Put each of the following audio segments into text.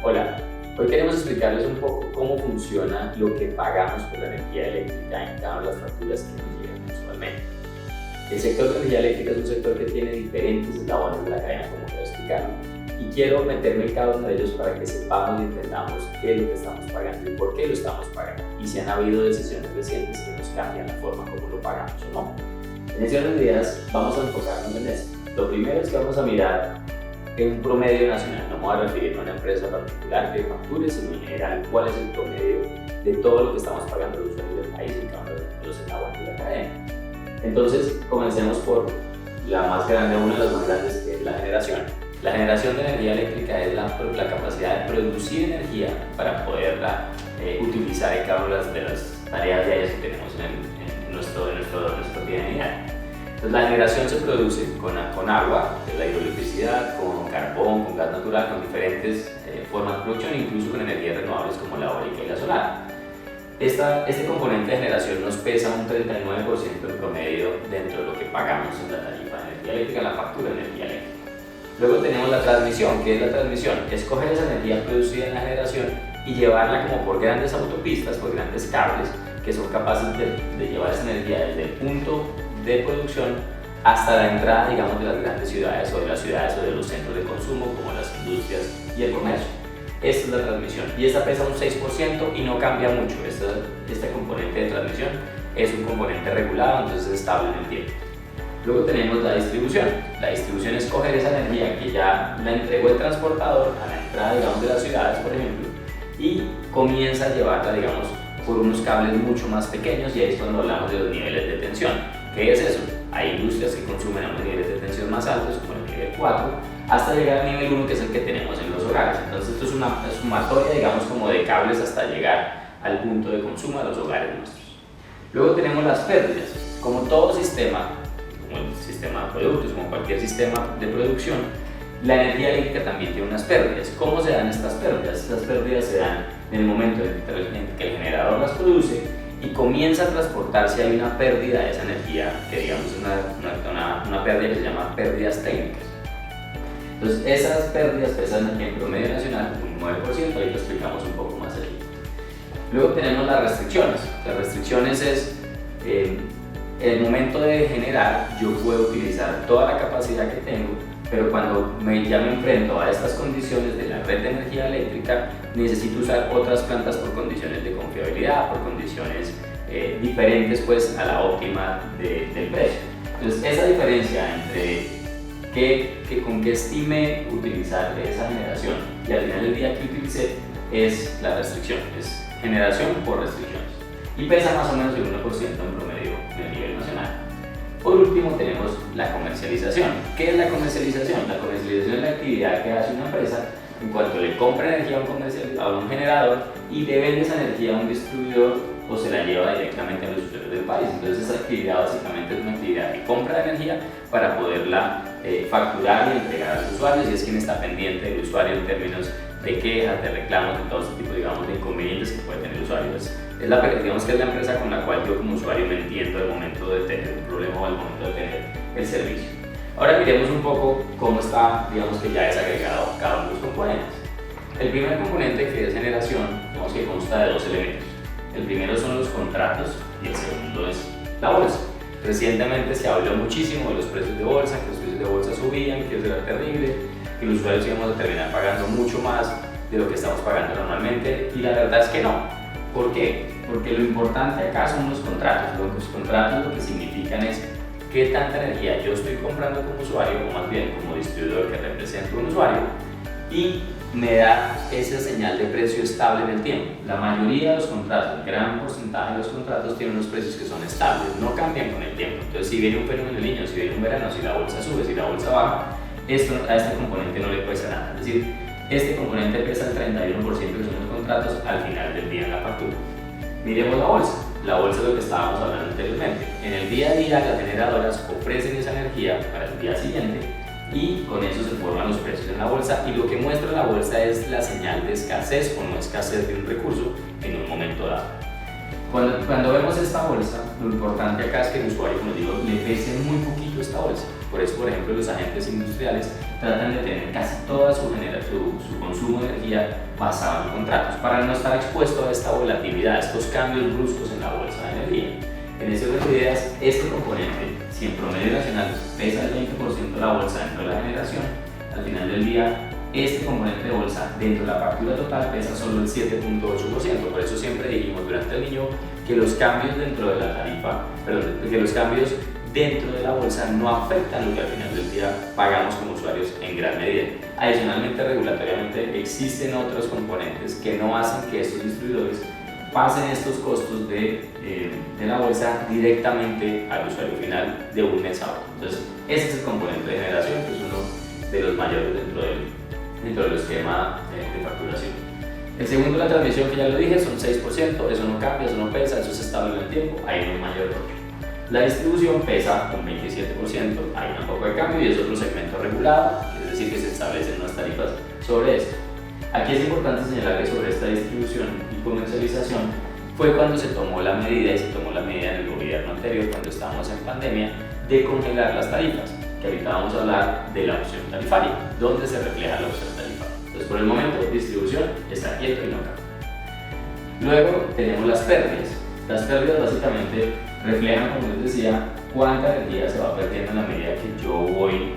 Hola, hoy queremos explicarles un poco cómo funciona lo que pagamos por la energía eléctrica en cada una de las facturas que nos llegan mensualmente. El sector de energía eléctrica es un sector que tiene diferentes eslabones de la cadena, como quiero explicarlo, y quiero meterme en cada uno de ellos para que sepamos y entendamos qué es lo que estamos pagando y por qué lo estamos pagando, y si han habido decisiones recientes que nos cambian la forma como lo pagamos o no. En estos días vamos a enfocarnos en esto. Lo primero es que vamos a mirar en un promedio nacional, no me voy a referir a una empresa particular que facture, sino en general cuál es el promedio de todo lo que estamos pagando los usuarios del país y cada uno de los eslabones de la cadena. Entonces, comencemos por la más grande, una de las más grandes, que es la generación. La generación de energía eléctrica es la capacidad de producir energía para poderla utilizar en cada una de las tareas diarias que tenemos en nuestro día a día. Entonces, la generación se produce con agua, que es la hidroelectricidad, con carbón, con gas natural, con diferentes formas de producción, incluso con energías renovables como la eólica y la solar. Este componente de generación nos pesa un 39% en promedio dentro de lo que pagamos en la tarifa de energía eléctrica, en la factura de energía eléctrica. Luego tenemos la transmisión. ¿Qué es la transmisión? Es coger esa energía producida en la generación y llevarla como por grandes autopistas, por grandes cables, que son capaces de llevar esa energía desde el punto de producción hasta la entrada, digamos, de las grandes ciudades o de las ciudades o de los centros de consumo como las industrias y el comercio. Esta es la transmisión y esta pesa un 6% y no cambia mucho. Este componente de transmisión es un componente regulado, entonces es estable en el tiempo. Luego tenemos la distribución. La distribución es coger esa energía que ya la entregó el transportador a la entrada, digamos, de las ciudades, por ejemplo, y comienza a llevarla, digamos, por unos cables mucho más pequeños, y ahí es cuando hablamos de los niveles de tensión. ¿Qué es eso? Hay industrias que consumen a unos niveles de tensión más altos, como el nivel 4, hasta llegar al nivel 1, que es el que tenemos en los hogares. Entonces esto es una sumatoria, digamos, como de cables hasta llegar al punto de consumo de los hogares nuestros. Luego tenemos las pérdidas. Como todo sistema, como el sistema de productos, como cualquier sistema de producción, la energía eléctrica también tiene unas pérdidas. ¿Cómo se dan estas pérdidas? Estas pérdidas se dan en el momento en que el generador las produce y comienza a transportarse. Hay una pérdida de esa energía, que digamos es una pérdida que se llama pérdidas técnicas. Entonces esas pérdidas pesan aquí en promedio nacional un 9%, ahí lo explicamos un poco más allí. Luego tenemos las restricciones. Las restricciones es en el momento de generar, yo puedo utilizar toda la capacidad que tengo, pero cuando ya me enfrento a estas condiciones de la red de energía eléctrica, necesito usar otras plantas por condiciones de confiabilidad, por condiciones diferentes, pues, a la óptima del precio. Entonces esa diferencia entre con qué estime utilizar esa generación y al final del día que utilicé es la restricción, es generación por restricciones, y pesa más o menos el 1% en promedio del nivel nacional. Por último tenemos la comercialización. ¿Qué es la comercialización? La comercialización es la actividad que hace una empresa en cuanto le compra energía a un generador y le vende esa energía a un distribuidor o se la lleva directamente a los usuarios del país. Entonces esa actividad básicamente es una actividad de compra de energía para poderla facturar y entregar a los usuarios, y es quien está pendiente del usuario en términos de quejas, de reclamos, de todo ese tipo, digamos, de inconvenientes que puede tener el usuario. Digamos que es la empresa con la cual yo como usuario me entiendo al momento de tener un problema o al momento de tener el servicio. Ahora miremos un poco cómo está, digamos, que ya desagregado cada uno de los componentes. El primer componente, que es generación, digamos que consta de dos elementos. El primero son los contratos y el segundo es la bolsa. Recientemente se habló muchísimo de los precios de bolsa, que los precios de bolsa subían, que eso era terrible, que los usuarios íbamos a terminar pagando mucho más de lo que estamos pagando normalmente, y la verdad es que no. ¿Por qué? Porque lo importante acá son los contratos. Los contratos lo que significan es qué tanta energía yo estoy comprando como usuario, o más bien como distribuidor que representa un usuario, y me da esa señal de precio estable en el tiempo. La mayoría de los contratos, el gran porcentaje de los contratos, tienen unos precios que son estables, no cambian con el tiempo. Entonces, si viene un fenómeno del niño, si viene un verano, si la bolsa sube, si la bolsa baja, a este componente no le pesa nada. Es decir, este componente pesa el 31%, que son los contratos, al final del día en la factura. Miremos la bolsa. La bolsa es lo que estábamos hablando anteriormente. En el día a día, las generadoras ofrecen esa energía para el día siguiente, y con eso se forman los precios en la bolsa, y lo que muestra la bolsa es la señal de escasez o no escasez de un recurso en un momento dado. Cuando vemos esta bolsa, lo importante acá es que el usuario, como digo, le pese muy poquito esta bolsa. Por eso, por ejemplo, los agentes industriales tratan de tener casi toda su consumo de energía basado en contratos para no estar expuesto a esta volatilidad, a estos cambios bruscos en la bolsa de energía. En ese orden de ideas, este componente, si en promedio nacional pesa el 20% de la bolsa dentro de la generación, al final del día este componente de bolsa dentro de la factura total pesa solo el 7.8%. Por eso siempre dijimos durante el niño que los cambios dentro de la tarifa, que los cambios dentro de la bolsa no afectan lo que al final del día pagamos como usuarios en gran medida. Adicionalmente, regulatoriamente existen otros componentes que no hacen que estos distribuidores pasen estos costos de la bolsa directamente al usuario final de un mes a otro. Entonces, ese es el componente de generación, que es uno de los mayores dentro del esquema de facturación. El segundo, la transmisión, que ya lo dije, son 6%, eso no cambia, eso no pesa, eso es estable en el tiempo, ahí no hay mayor error. La distribución pesa un 27%, hay un poco de cambio y es otro segmento regulado, es decir, que se establecen unas tarifas sobre esto. Aquí es importante señalar que sobre esta distribución y comercialización fue cuando se tomó la medida, y se tomó la medida en el gobierno anterior, cuando estábamos en pandemia, de congelar las tarifas, que ahorita vamos a hablar de la opción tarifaria, donde se refleja la opción tarifaria. Entonces, por el momento, distribución está quieto y no cambia. Luego tenemos las pérdidas. Las pérdidas básicamente reflejan, como les decía, cuánta energía se va perdiendo en la medida que yo voy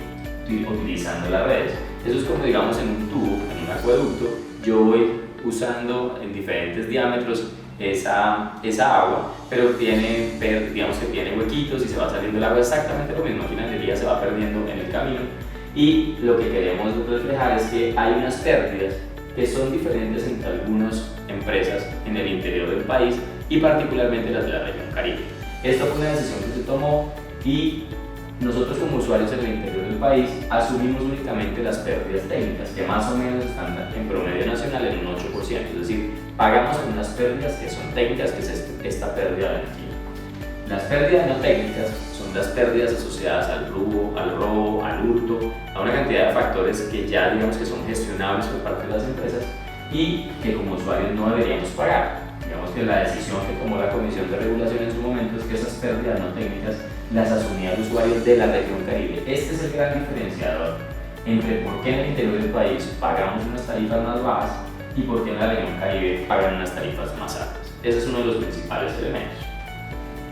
utilizando las redes. Eso es como, digamos, en un tubo, en un acueducto, yo voy usando en diferentes diámetros esa agua, pero digamos que tiene huequitos y se va saliendo el agua, exactamente lo mismo, aquí la energía se va perdiendo en el camino, y lo que queremos reflejar es que hay unas pérdidas que son diferentes entre algunas empresas en el interior del país y particularmente las de la región Caribe. Esta fue una decisión que se tomó y nosotros como usuarios en el interior del país asumimos únicamente las pérdidas técnicas, que más o menos están en promedio nacional en un 8%, es decir, pagamos unas pérdidas que son técnicas, que es esta pérdida de energía. Las pérdidas no técnicas son las pérdidas asociadas al robo, al hurto, a una cantidad de factores que ya digamos que son gestionables por parte de las empresas y que como usuarios no deberíamos pagar. Digamos que la decisión que tomó la Comisión de Regulación en su momento es que esas pérdidas no técnicas las asumía el usuario de la región Caribe. Este es el gran diferenciador entre por qué en el interior del país pagamos unas tarifas más bajas y por qué en la región Caribe pagan unas tarifas más altas. Ese es uno de los principales elementos.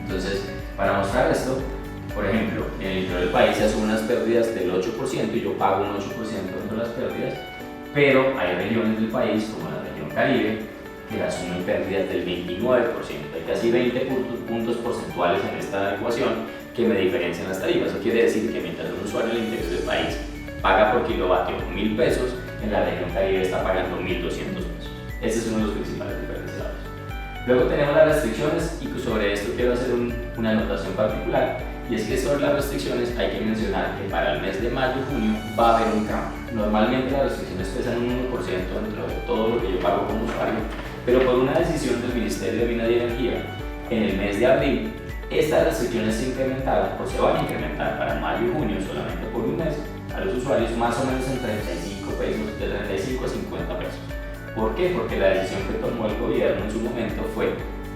Entonces, para mostrar esto, por ejemplo, en el interior del país se asumen unas pérdidas del 8% y yo pago un 8% de las pérdidas, pero hay regiones del país, como la región Caribe, que asumen pérdidas del 29%. Hay casi 20 puntos porcentuales en esta ecuación que me diferencian las tarifas. Eso quiere decir que mientras un usuario en el interior del país paga por kilovatio 1.000 pesos, en la región Caribe está pagando 1.200 pesos. Ese es uno de los principales diferenciadores. Luego tenemos las restricciones y sobre esto quiero hacer una anotación particular, y es que sobre las restricciones hay que mencionar que para el mes de mayo-junio va a haber un cambio. Normalmente las restricciones pesan un 1% dentro de todo lo que yo pago como usuario, pero por una decisión del Ministerio de Minas y Energía en el mes de abril, estas restricciones se incrementaron o se van a incrementar para mayo y junio solamente por un mes a los usuarios más o menos en 35 pesos, de 35 a 50 pesos. ¿Por qué? Porque la decisión que tomó el gobierno en su momento fue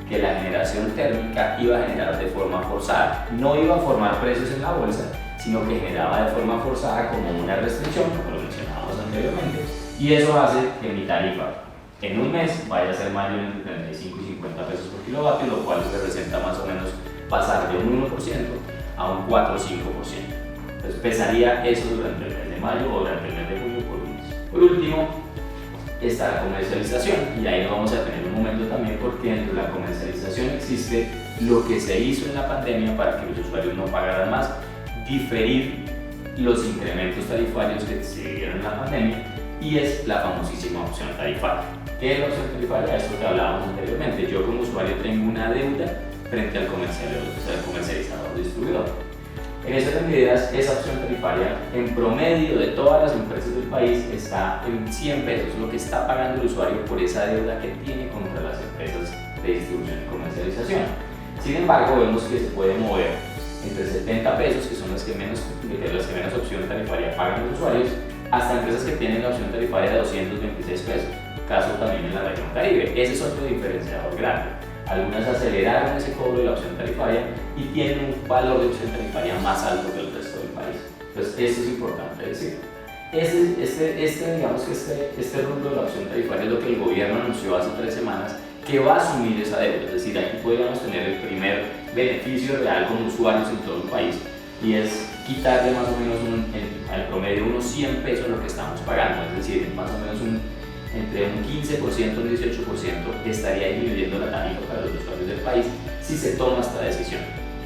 que la generación térmica iba a generar de forma forzada. No iba a formar precios en la bolsa, sino que generaba de forma forzada como una restricción, como lo mencionábamos anteriormente, y eso hace que mi tarifa en un mes vaya a ser mayor entre 35 y 50 pesos por kilovatio, lo cual representa más o menos pasar de un 1% a un 4 o 5%. Entonces pesaría eso durante el mes de mayo o durante el mes de junio por un mes. Por último, está la comercialización, y ahí nos vamos a tener un momento también porque dentro de la comercialización existe lo que se hizo en la pandemia para que los usuarios no pagaran más, diferir los incrementos tarifarios que se dieron en la pandemia, y es la famosísima opción tarifaria. ¿Qué es la opción tarifaria? Esto que hablábamos anteriormente. Yo como usuario tengo una deuda frente al comercializador distribuidor. En esas medidas, esa opción tarifaria en promedio de todas las empresas del país está en 100 pesos, lo que está pagando el usuario por esa deuda que tiene contra las empresas de distribución y comercialización. Sin embargo, vemos que se puede mover entre 70 pesos, que son las que menos opción tarifaria pagan los usuarios, hasta empresas que tienen la opción tarifaria de 226 pesos, caso también en la región Caribe. Ese es otro diferenciador grande. algunas aceleraron ese cobro de la opción tarifaria y tienen un valor de opción tarifaria más alto que el resto del país. Entonces, eso es importante decir. Digamos que este rubro de la opción tarifaria es lo que el gobierno anunció hace 3 semanas, que va a asumir esa deuda. Es decir, aquí podríamos tener el primer beneficio real con usuarios en todo el país, y es quitarle más o menos al promedio unos 100 pesos lo que estamos pagando, es decir, más o menos entre un 15% y un 18% estaría disminuyendo la tarifa para los usuarios del país si se toma esta decisión.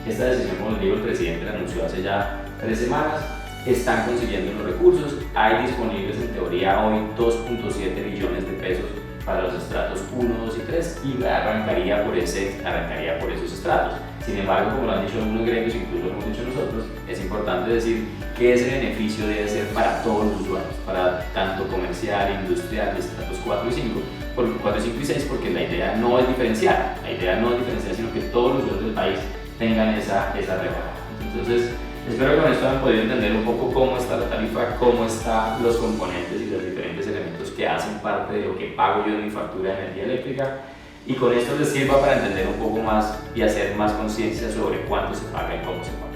Esta decisión, como les digo, el presidente la anunció hace ya 3 semanas, están consiguiendo los recursos, hay disponibles en teoría hoy 2.7 billones de pesos para los estratos 1, 2 y 3 y arrancaría por esos estratos. Sin embargo, como lo han dicho algunos gremios, incluso lo hemos dicho nosotros, es importante decir que ese beneficio debe ser para todos los usuarios, para tanto comercial, industrial, estratos 4 y 5, 4, 5 y 6, porque la idea no es diferenciar, sino que todos los usuarios del país tengan esa rebaja. Entonces, espero que con esto hayan podido entender un poco cómo está la tarifa, cómo están los componentes y los diferentes elementos que hacen parte de lo que pago yo en mi factura de energía eléctrica, y con esto les sirva para entender un poco más y hacer más conciencia sobre cuánto se paga y cómo se paga.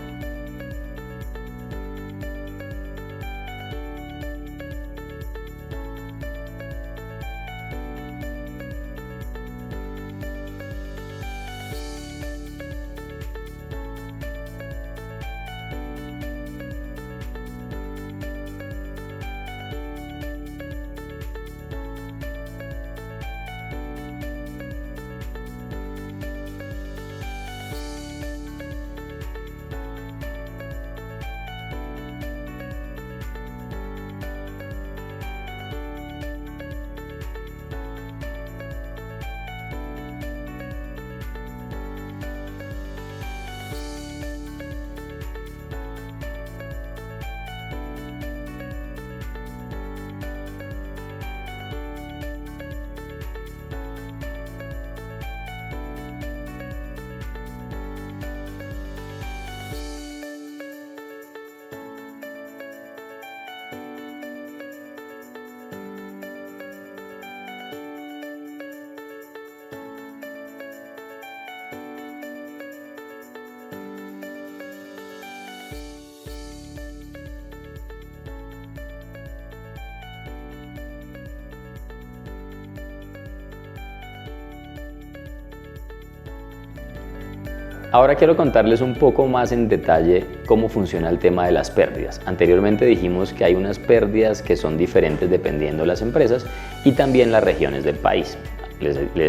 Ahora quiero contarles un poco más en detalle cómo funciona el tema de las pérdidas. Anteriormente dijimos que hay unas pérdidas que son diferentes dependiendo de las empresas y también las regiones del país.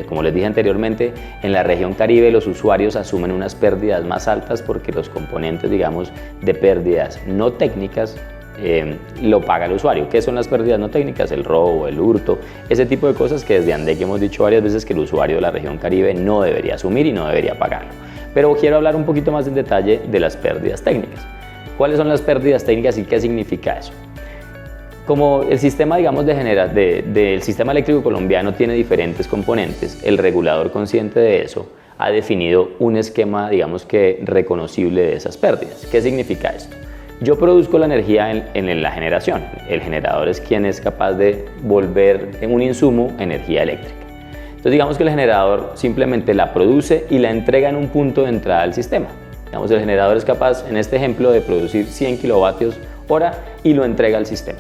Como les dije anteriormente, en la región Caribe los usuarios asumen unas pérdidas más altas porque los componentes, digamos, de pérdidas no técnicas lo paga el usuario. ¿Qué son las pérdidas no técnicas? El robo, el hurto, ese tipo de cosas que desde ANDEC hemos dicho varias veces que el usuario de la región Caribe no debería asumir y no debería pagarlo. Pero quiero hablar un poquito más en detalle de las pérdidas técnicas. ¿Cuáles son las pérdidas técnicas y qué significa eso? Como el sistema, digamos, del sistema eléctrico colombiano tiene diferentes componentes, el regulador, consciente de eso, ha definido un esquema, digamos que reconocible de esas pérdidas. ¿Qué significa esto? Yo produzco la energía en la generación. El generador es quien es capaz de volver en un insumo energía eléctrica. Entonces digamos que el generador simplemente la produce y la entrega en un punto de entrada al sistema. Digamos, el generador es capaz, en este ejemplo, de producir 100 kilovatios hora y lo entrega al sistema.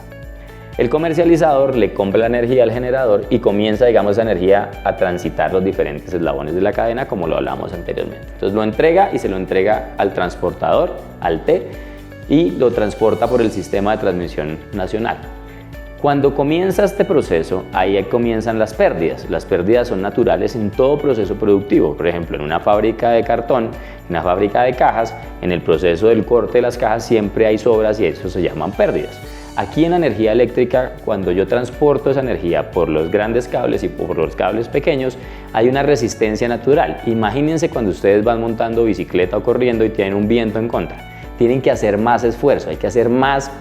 El comercializador le compra la energía al generador y comienza, digamos, esa energía a transitar los diferentes eslabones de la cadena, como lo hablamos anteriormente. Entonces lo entrega y se lo entrega al transportador, al T, y lo transporta por el sistema de transmisión nacional. Cuando comienza este proceso, ahí comienzan las pérdidas. Las pérdidas son naturales en todo proceso productivo. Por ejemplo, en una fábrica de cartón, en una fábrica de cajas, en el proceso del corte de las cajas siempre hay sobras y eso se llaman pérdidas. Aquí en la energía eléctrica, cuando yo transporto esa energía por los grandes cables y por los cables pequeños, hay una resistencia natural. Imagínense cuando ustedes van montando bicicleta o corriendo y tienen un viento en contra. Tienen que hacer más esfuerzo, hay que hacer más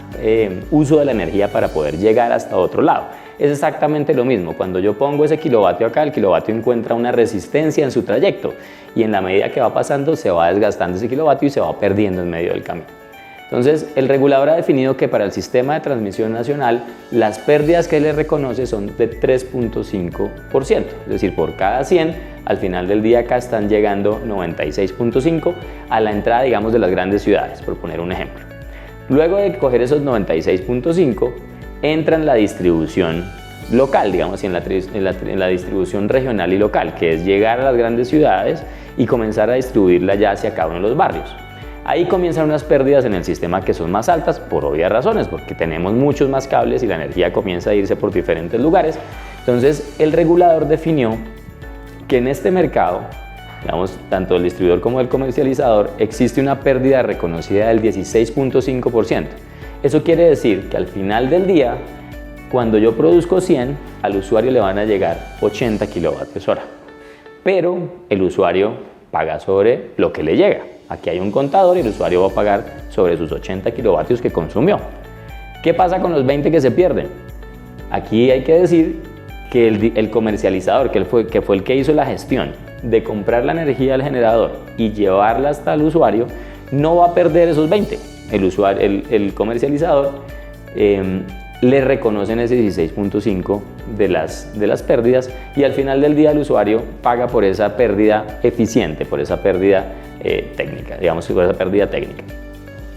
uso de la energía para poder llegar hasta otro lado. Es exactamente lo mismo, cuando yo pongo ese kilovatio acá, el kilovatio encuentra una resistencia en su trayecto y en la medida que va pasando se va desgastando ese kilovatio y se va perdiendo en medio del camino. Entonces, el regulador ha definido que para el sistema de transmisión nacional, las pérdidas que le reconoce son de 3.5%, es decir, por cada 100, al final del día acá están llegando 96.5 a la entrada, digamos, de las grandes ciudades, por poner un ejemplo. Luego de coger esos 96.5, entra en la distribución local, digamos, en la distribución regional y local, que es llegar a las grandes ciudades y comenzar a distribuirla ya hacia cada uno de los barrios. Ahí comienzan unas pérdidas en el sistema que son más altas por obvias razones, porque tenemos muchos más cables y la energía comienza a irse por diferentes lugares. Entonces, el regulador definió que en este mercado, digamos, tanto el distribuidor como el comercializador, existe una pérdida reconocida del 16.5%. Eso quiere decir que al final del día, cuando yo produzco 100, al usuario le van a llegar 80 kilovatios hora. Pero el usuario paga sobre lo que le llega. Aquí hay un contador y el usuario va a pagar sobre sus 80 kilovatios que consumió. ¿Qué pasa con los 20 que se pierden? Aquí hay que decir que el comercializador, que fue el que hizo la gestión de comprar la energía al generador y llevarla hasta el usuario, no va a perder esos 20. El comercializador le reconocen ese 16.5 de las pérdidas y al final del día el usuario paga por esa pérdida eficiente, por esa pérdida técnica, digamos que por esa pérdida técnica.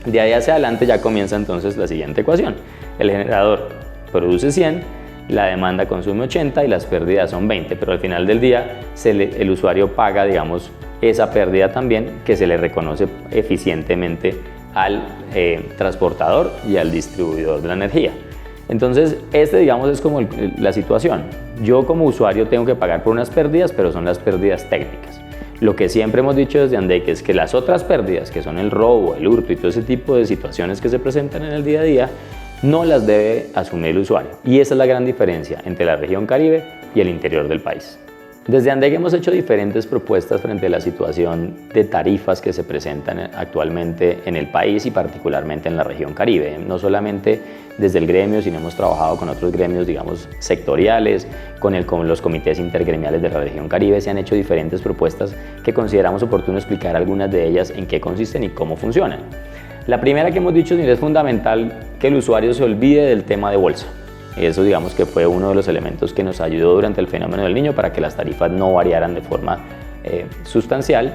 De ahí hacia adelante ya comienza entonces la siguiente ecuación. El generador produce 100, la demanda consume 80 y las pérdidas son 20, pero al final del día el usuario paga, digamos, esa pérdida también que se le reconoce eficientemente al transportador y al distribuidor de la energía. Entonces, digamos, es como la situación. Yo como usuario tengo que pagar por unas pérdidas, pero son las pérdidas técnicas. Lo que siempre hemos dicho desde ANDEC es que las otras pérdidas, que son el robo, el hurto y todo ese tipo de situaciones que se presentan en el día a día, no las debe asumir el usuario. Y esa es la gran diferencia entre la región Caribe y el interior del país. Desde ANDEC hemos hecho diferentes propuestas frente a la situación de tarifas que se presentan actualmente en el país y particularmente en la región Caribe. No solamente desde el gremio, sino hemos trabajado con otros gremios, digamos, sectoriales, con los comités intergremiales de la región Caribe. Se han hecho diferentes propuestas que consideramos oportuno explicar algunas de ellas en qué consisten y cómo funcionan. La primera que hemos dicho es fundamental que el usuario se olvide del tema de bolsa. Eso, digamos, que fue uno de los elementos que nos ayudó durante el fenómeno del Niño para que las tarifas no variaran de forma sustancial,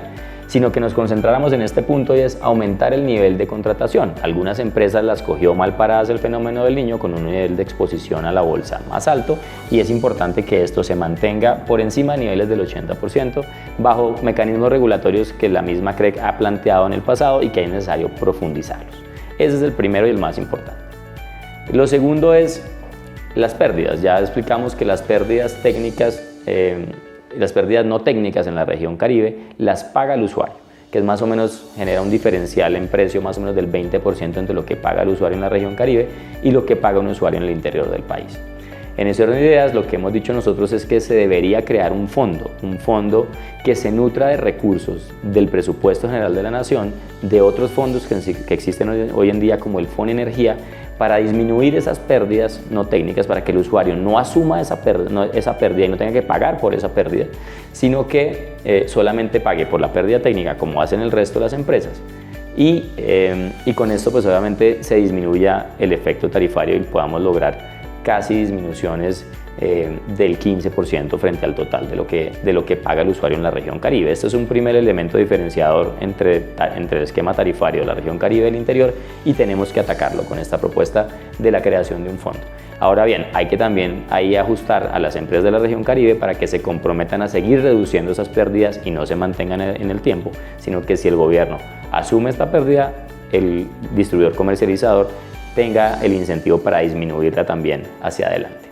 sino que nos concentráramos en este punto y es aumentar el nivel de contratación. Algunas empresas las cogió mal paradas el fenómeno del Niño con un nivel de exposición a la bolsa más alto y es importante que esto se mantenga por encima de niveles del 80% bajo mecanismos regulatorios que la misma CREC ha planteado en el pasado y que es necesario profundizarlos. Ese es el primero y el más importante. Lo segundo es las pérdidas. Ya explicamos que las pérdidas técnicas, las pérdidas no técnicas en la región Caribe las paga el usuario, que es más o menos, genera un diferencial en precio más o menos del 20% entre lo que paga el usuario en la región Caribe y lo que paga un usuario en el interior del país. En ese orden de ideas, lo que hemos dicho nosotros es que se debería crear un fondo que se nutra de recursos del presupuesto general de la nación, de otros fondos que existen hoy en día como el Fondo Energía, para disminuir esas pérdidas no técnicas, para que el usuario no asuma esa pérdida y no tenga que pagar por esa pérdida, sino que solamente pague por la pérdida técnica como hacen el resto de las empresas. Y con esto pues obviamente se disminuya el efecto tarifario y podamos lograr casi disminuciones del 15% frente al total de lo que paga el usuario en la región Caribe. Este es un primer elemento diferenciador entre el esquema tarifario de la región Caribe y el interior y tenemos que atacarlo con esta propuesta de la creación de un fondo. Ahora bien, hay que también ahí ajustar a las empresas de la región Caribe para que se comprometan a seguir reduciendo esas pérdidas y no se mantengan en el tiempo, sino que si el gobierno asume esta pérdida, el distribuidor comercializador tenga el incentivo para disminuirla también hacia adelante.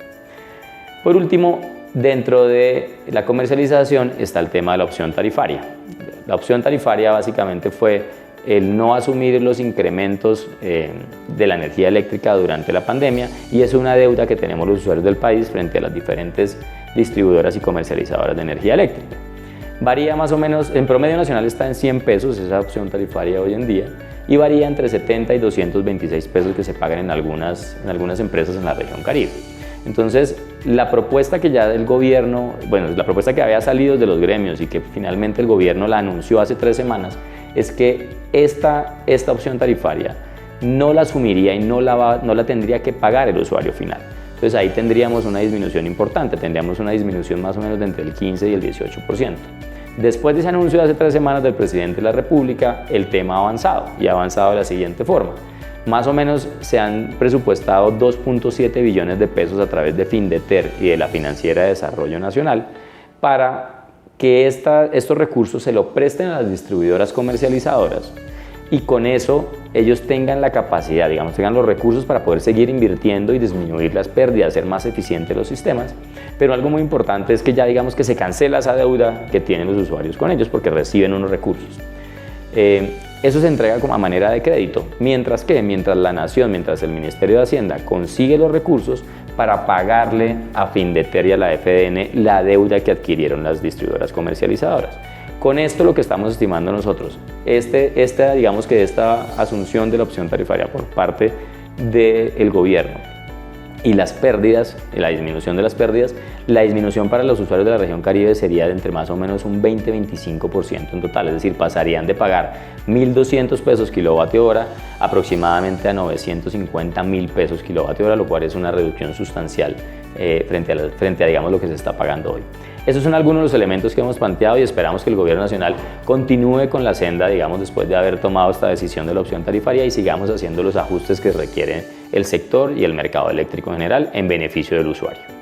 Por último, dentro de la comercialización está el tema de la opción tarifaria. La opción tarifaria básicamente fue el no asumir los incrementos de la energía eléctrica durante la pandemia y es una deuda que tenemos los usuarios del país frente a las diferentes distribuidoras y comercializadoras de energía eléctrica. Varía más o menos, en promedio nacional está en 100 pesos esa opción tarifaria hoy en día y varía entre 70 y 226 pesos que se pagan en algunas empresas en la región Caribe. Entonces, la propuesta que ya el gobierno, la propuesta que había salido de los gremios y que finalmente el gobierno la anunció hace 3 semanas, es que esta opción tarifaria no la asumiría y no la tendría que pagar el usuario final. Entonces ahí tendríamos una disminución importante, tendríamos una disminución más o menos de entre el 15 y el 18%. Después de ese anuncio de hace 3 semanas del presidente de la República, el tema ha avanzado y ha avanzado de la siguiente forma. Más o menos se han presupuestado 2.7 billones de pesos a través de Findeter y de la Financiera de Desarrollo Nacional para que estos recursos se lo presten a las distribuidoras comercializadoras y con eso ellos tengan la capacidad, digamos, tengan los recursos para poder seguir invirtiendo y disminuir las pérdidas, hacer más eficientes los sistemas. Pero algo muy importante es que ya digamos que se cancela esa deuda que tienen los usuarios con ellos porque reciben unos recursos. Eso se entrega como a manera de crédito, mientras la Nación, mientras el Ministerio de Hacienda consigue los recursos para pagarle a Findeter y a la FDN la deuda que adquirieron las distribuidoras comercializadoras. Con esto lo que estamos estimando nosotros, digamos que esta asunción de la opción tarifaria por parte del gobierno y las pérdidas, la disminución de las pérdidas, la disminución para los usuarios de la región Caribe sería de entre más o menos un 20-25% en total, es decir, pasarían de pagar 1.200 pesos kilovatio hora aproximadamente a 950.000 pesos kilovatio hora, lo cual es una reducción sustancial frente a digamos lo que se está pagando hoy. Esos son algunos de los elementos que hemos planteado y esperamos que el Gobierno Nacional continúe con la senda, digamos, después de haber tomado esta decisión de la opción tarifaria y sigamos haciendo los ajustes que requieren el sector y el mercado eléctrico en general en beneficio del usuario.